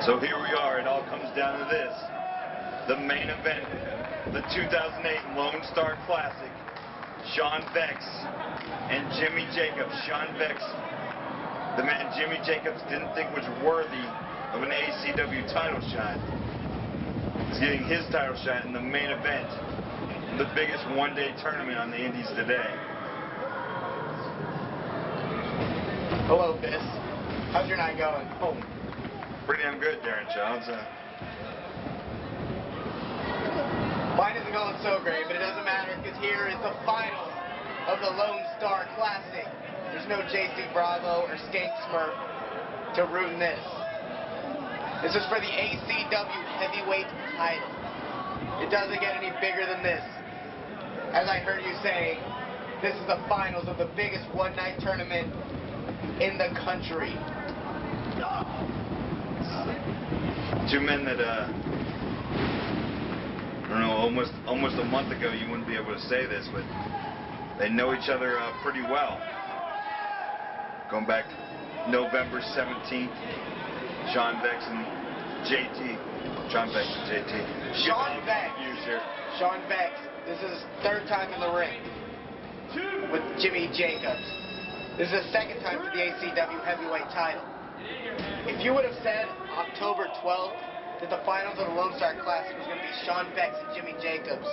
So here we are, it all comes down to this. The main event, the 2008 Lone Star Classic. Shawn Vexx and Jimmy Jacobs. Shawn Vexx, the man Jimmy Jacobs didn't think was worthy of an ACW title shot, is getting his title shot in the main event, the biggest one-day tournament on the Indies today. Hello, Fist. How's your night going? Oh, pretty damn good, Darren Jones. Mine isn't going so great, but it doesn't matter because here is the finals of the Lone Star Classic. There's no JC Bravo or Skank Smurf to ruin this. This is for the ACW Heavyweight title. It doesn't get any bigger than this. As I heard you say, this is the finals of the biggest one-night tournament in the country. Two men that, I don't know, almost a month ago you wouldn't be able to say this, but they know each other pretty well. Going back November 17th, Shawn Vexx and JT. Shawn Vexx and JT. Shawn Vexx, this is his third time in the ring with Jimmy Jacobs. This is the second time for the ACW Heavyweight title. If you would have said October 12th that the finals of the Lone Star Classic was going to be Shawn Vexx and Jimmy Jacobs,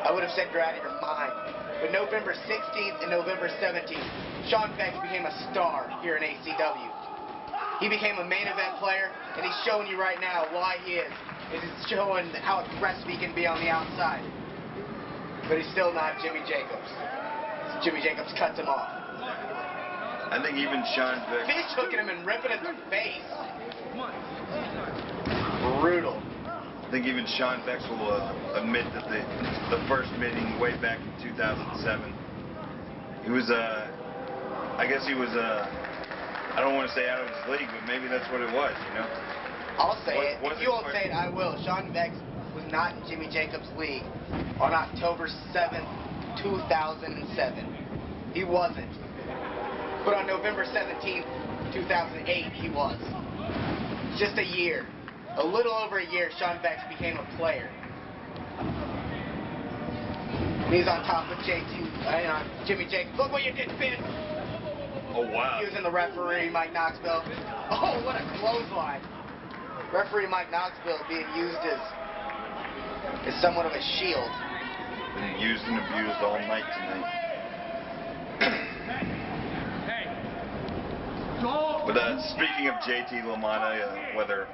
I would have said you're out of your mind. But November 16th and November 17th, Shawn Vexx became a star here in ACW. He became a main event player, and he's showing you right now why he is. He's showing how aggressive he can be on the outside. But he's still not Jimmy Jacobs. Jimmy Jacobs cuts him off. I think even Shawn Vexx... Fish hooking him and ripping at the face. Brutal. I think even Shawn Vexx will admit that the first meeting way back in 2007, he was, I guess he was, I don't want to say out of his league, but maybe that's what it was, you know? I'll say it. If you won't say it, I will. Shawn Vexx was not in Jimmy Jacobs' league on October 7th, 2007. He wasn't. But on November 17th, 2008, he was. Just a year. A little over a year, Shawn Vexx became a player. He's on top of Jimmy Jacobs. Look what you did, Finn! Oh, wow. He was in the referee, Mike Knoxville. Oh, what a clothesline. Referee Mike Knoxville being used as somewhat of a shield. Been used and abused all night tonight. But speaking of JT LaMotta, whether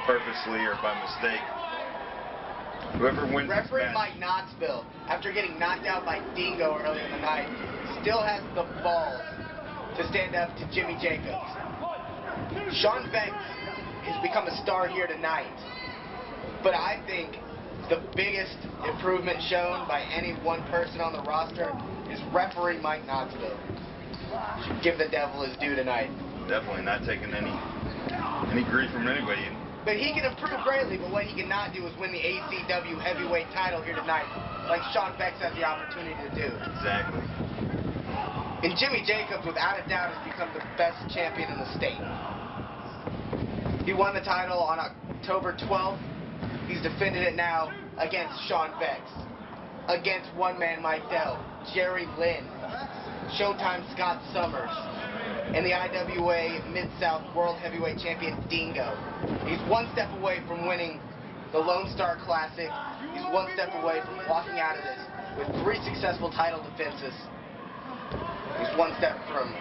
purposely or by mistake, whoever wins this Referee match, Mike Knoxville, after getting knocked out by Dingo earlier in the night, still has the balls to stand up to Jimmy Jacobs. Shawn Vexx has become a star here tonight, but I think the biggest improvement shown by any one person on the roster is referee Mike Knoxville. Should give the devil his due tonight. definitely not taking any grief from anybody. But he can improve greatly, but what he cannot do is win the ACW Heavyweight title here tonight, like Shawn Vexx has the opportunity to do. Exactly. And Jimmy Jacobs, without a doubt, has become the best champion in the state. He won the title on October 12th. He's defended it now against Shawn Vexx, against one-man Mike Dell, Jerry Lynn, Showtime Scott Summers, and the IWA Mid-South World Heavyweight Champion Dingo. He's one step away from winning the Lone Star Classic. He's one step away from walking out of this with 3 successful title defenses. He's one step from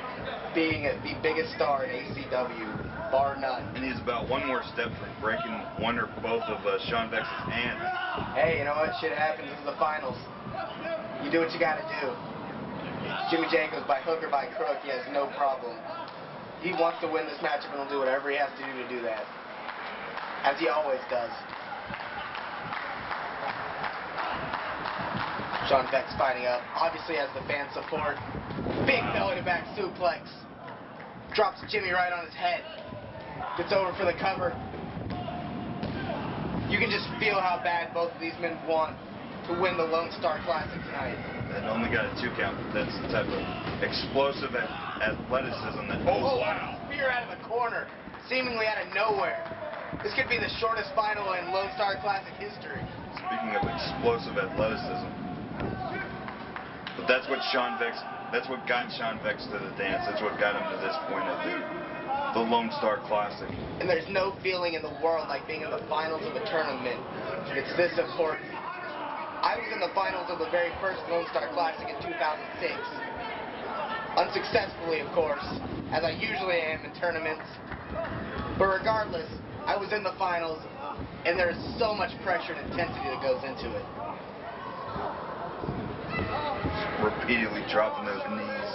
being the biggest star in ACW, bar none. And he's about one more step from breaking one or both of Shawn Vexx's hands. Hey, you know what? Shit happens. This is the finals. You do what you gotta do. Jimmy Jacobs, by hook or by crook, he has no problem. He wants to win this matchup and he'll do whatever he has to do that. As he always does. Shawn Vexx fighting up. Obviously has the fan support. Big belly to back suplex. Drops Jimmy right on his head. Gets over for the cover. You can just feel how bad both of these men want to win the Lone Star Classic tonight. That only got a 2 count, but that's the type of explosive athleticism that... Oh, wow! Spear out of the corner, seemingly out of nowhere. This could be the shortest final in Lone Star Classic history. Speaking of explosive athleticism. But that's what that's what got Shawn Vexx to the dance. That's what got him to this point of the Lone Star Classic. And there's no feeling in the world like being in the finals of a tournament. It's this important. I was in the finals of the very first Lone Star Classic in 2006. Unsuccessfully, of course, as I usually am in tournaments. But regardless, I was in the finals, and there's so much pressure and intensity that goes into it. Repeatedly dropping those knees.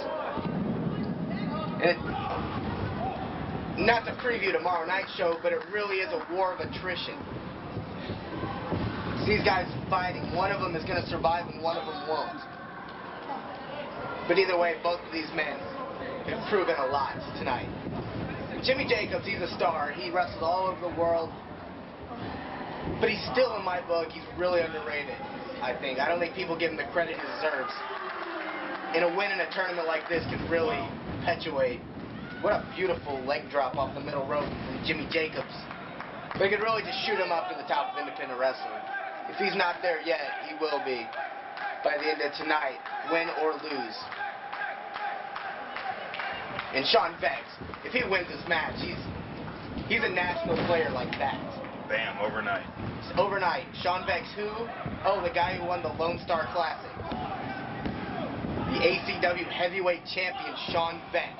And not to preview tomorrow night's show, but it really is a war of attrition. These guys fighting. One of them is going to survive and one of them won't. But either way, both of these men have proven a lot tonight. Jimmy Jacobs, he's a star. He wrestles all over the world. But he's still, in my book, he's really underrated, I think. I don't think people give him the credit he deserves. And a win in a tournament like this can really perpetuate. What a beautiful leg drop off the middle rope from Jimmy Jacobs. They could really just shoot him up to the top of independent wrestling. If he's not there yet, he will be by the end of tonight, win or lose. And Shawn Vexx, if he wins this match, he's a national player like that. Bam, overnight. Overnight. Shawn Vexx who? Oh, the guy who won the Lone Star Classic. The ACW heavyweight champion, Shawn Vexx.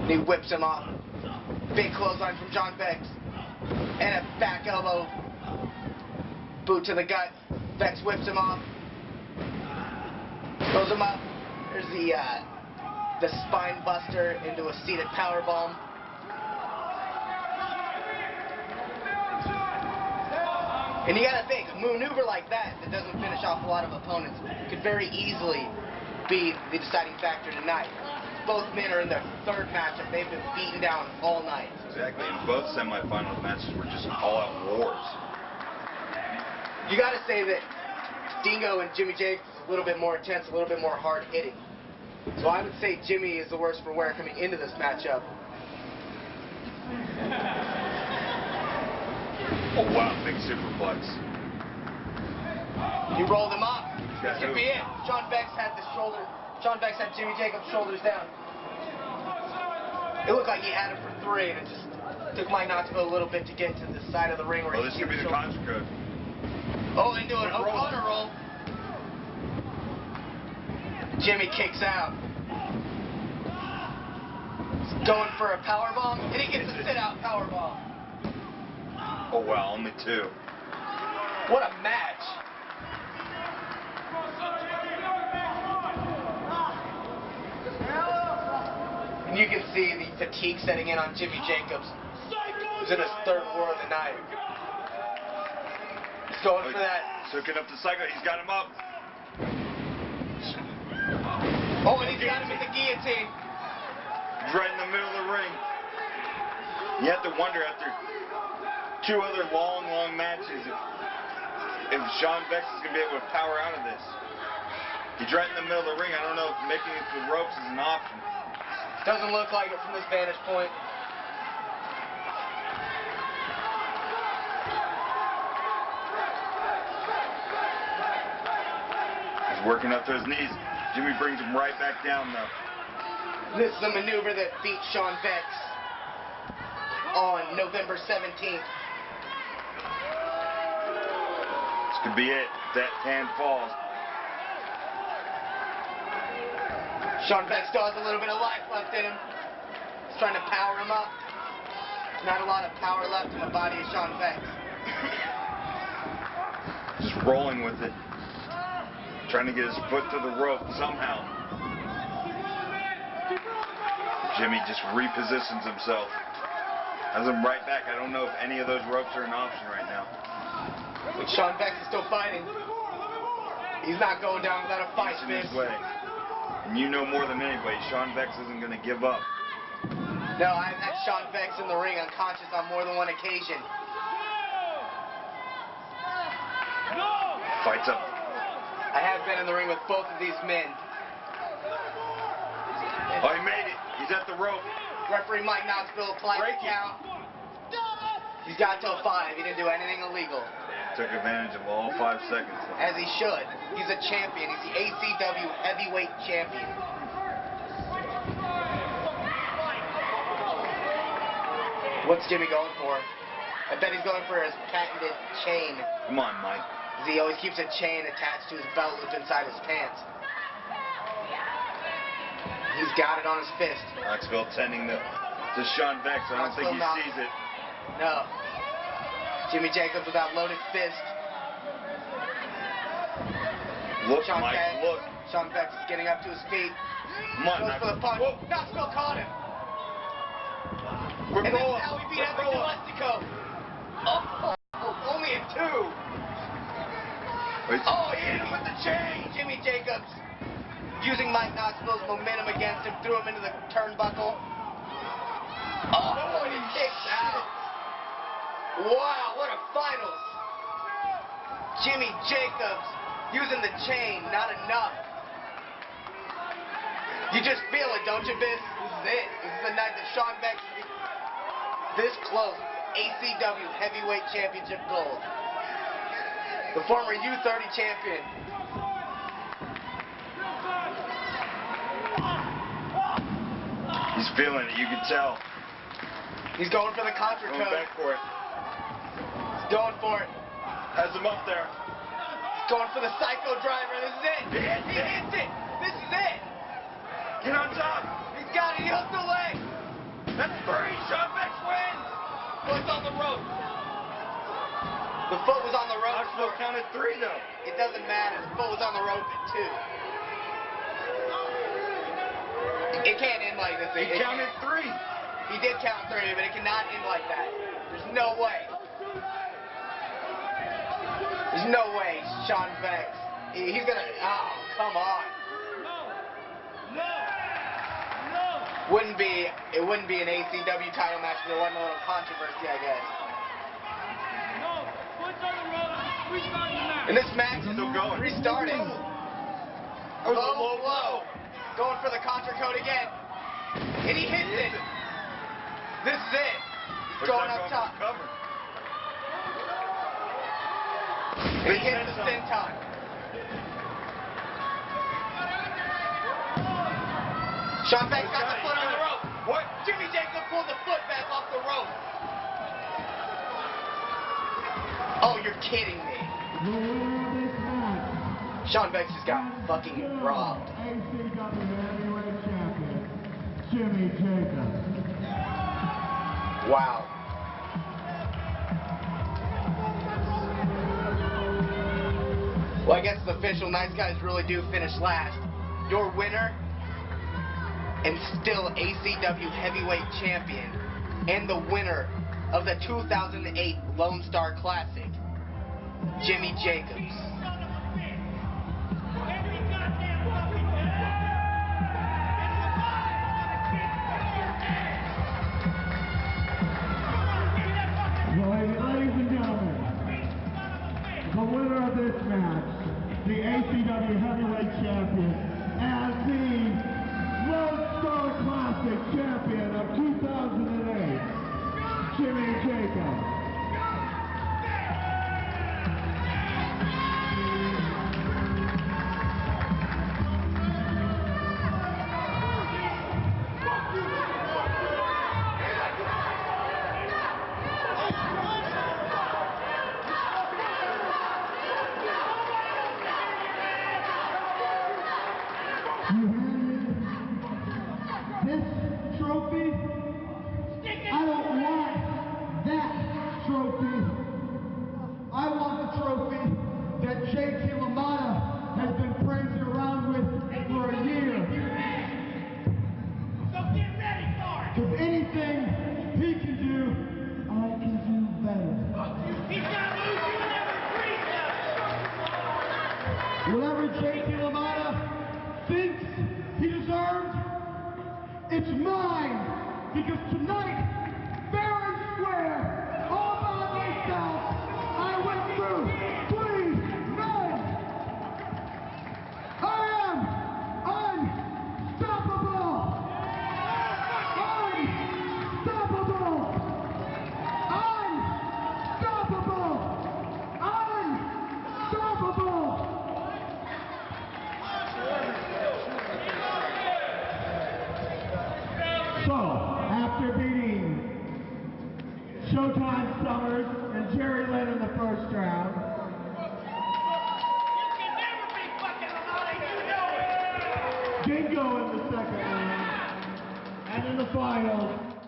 And he whips him off. Big clothesline from Shawn Vexx. And a back elbow. Boot to the gut. Vexx whips him off. Throws him up. There's the spine buster into a seated powerbomb. And you gotta think, a maneuver like that doesn't finish off a lot of opponents could very easily be the deciding factor tonight. Both men are in their third matchup. They've been beaten down all night. Exactly, and both semifinal matches were just all-out wars. You gotta say that Dingo and Jimmy Jacobs is a little bit more intense, a little bit more hard-hitting. So I would say Jimmy is the worse for wear coming into this matchup. Oh wow, big superplex. He rolled him up. This could be it. Shawn Vexx had Jimmy Jacobs' shoulders down. It looked like he had him for 3, and it just took my Knoxville a little bit to get to the side of the ring where this could be the contra code. Oh, into an O'Connor roll. Jimmy kicks out. He's going for a powerbomb, and he gets a sit-out powerbomb. Oh wow, only 2. What a match. And you can see the fatigue setting in on Jimmy Jacobs, who's in his 3rd war of the night. He's going for that. Soaking up the cycle. He's got him up. Oh, and he's got him in the guillotine. He's right in the middle of the ring. You have to wonder after 2 other long matches if Shawn Vexx is going to be able to power out of this. He's right in the middle of the ring. I don't know if making it to the ropes is an option. Doesn't look like it from this vantage point. He's working up to his knees. Jimmy brings him right back down, though. This is a maneuver that beat Shawn Vexx on November 17th. This could be it. That tan falls. Shawn Vexx still has a little bit of life left in him. He's trying to power him up. Not a lot of power left in the body of Shawn Vexx. Just rolling with it. Trying to get his foot to the rope somehow. Jimmy just repositions himself. Has him right back. I don't know if any of those ropes are an option right now. But Shawn Vexx is still fighting. He's not going down without a fight, Vince. His way. And you know more than anybody, Shawn Vexx isn't going to give up. No, I've had Shawn Vexx in the ring unconscious on more than one occasion. Fights up. I have been in the ring with both of these men. Oh, he made it. He He's at the rope. Referee Mike Knoxville applied the count. He's got till 5. He didn't do anything illegal. Took advantage of all 5 seconds. As he should. He's a champion. He's the ACW heavyweight champion. What's Jimmy going for? I bet he's going for his patented chain. Come on, Mike. He always keeps a chain attached to his belt loop inside his pants. He's got it on his fist. Knoxville tending to Shawn Vexx. I don't think he sees it. No. Jimmy Jacobs with that loaded fist. Look, Shawn Mike, Vexx. look. Shawn Vexx is getting up to his feet. Come on, Goes for the punch. Whoa. Knoxville caught him. And this is how we beat Evan Domestico. Oh, only a 2. Oh, he hit him with the chain. Jimmy Jacobs, using Mike Knoxville's momentum against him, threw him into the turnbuckle. Oh, and he kicks out. Wow, what a finals. Jimmy Jacobs using the chain, not enough. You just feel it, don't you, Biss? This is it. This is the night that Shawn Vexx is this close. ACW Heavyweight Championship gold. The former U30 champion. He's feeling it, you can tell. He's going for the contra Going code. back for it. He's going for it. Has him up there. He's going for the psycho driver. This is it. He hits it. This is it. Get on top. He's got it. He hooked the leg. That's 3. Shawn Vexx wins. Foot's on the rope. The foot was on the rope. Knoxville counted 3, though. It doesn't matter. The foot was on the rope at 2. It can't end like this. He counted 3. He did count 3, but it cannot end like that. There's no way. There's no way, Shawn Vexx. He's gonna. Oh, come on. It wouldn't be an ACW title match if there wasn't a little controversy, I guess. And this match is still going. restarting. That was a low blow. Going for the contra code again. And he hits it. This is it. He's going up top. Cover. And he hits the senton. Shawn Vexx got the foot on the rope. What? Jimmy Jacobs pulled the foot back off the rope. Oh, you're kidding me. Shawn Vexx just got fucking robbed. Jimmy Jacobs. Wow. Well, I guess the official nice guys really do finish last. Your winner and still ACW heavyweight champion and the winner of the 2008 Lone Star Classic, Jimmy Jacobs. Ladies and gentlemen, the winner of this match, the ACW heavyweight champion, and the Lone Star Classic champion of 2008, Jimmy Jacobs. This trophy, I don't want that trophy. I want the trophy that JT LaMotta has been praising around with for a year. So get ready for it. Because anything he can do, I can do better. He's not losing whenever he Whatever JT LaMotta thinks he deserves, it's mine. Because tonight, fair and square, all by myself, I went through 3 men. I am unstoppable. Kingo in the second round. And in the finals,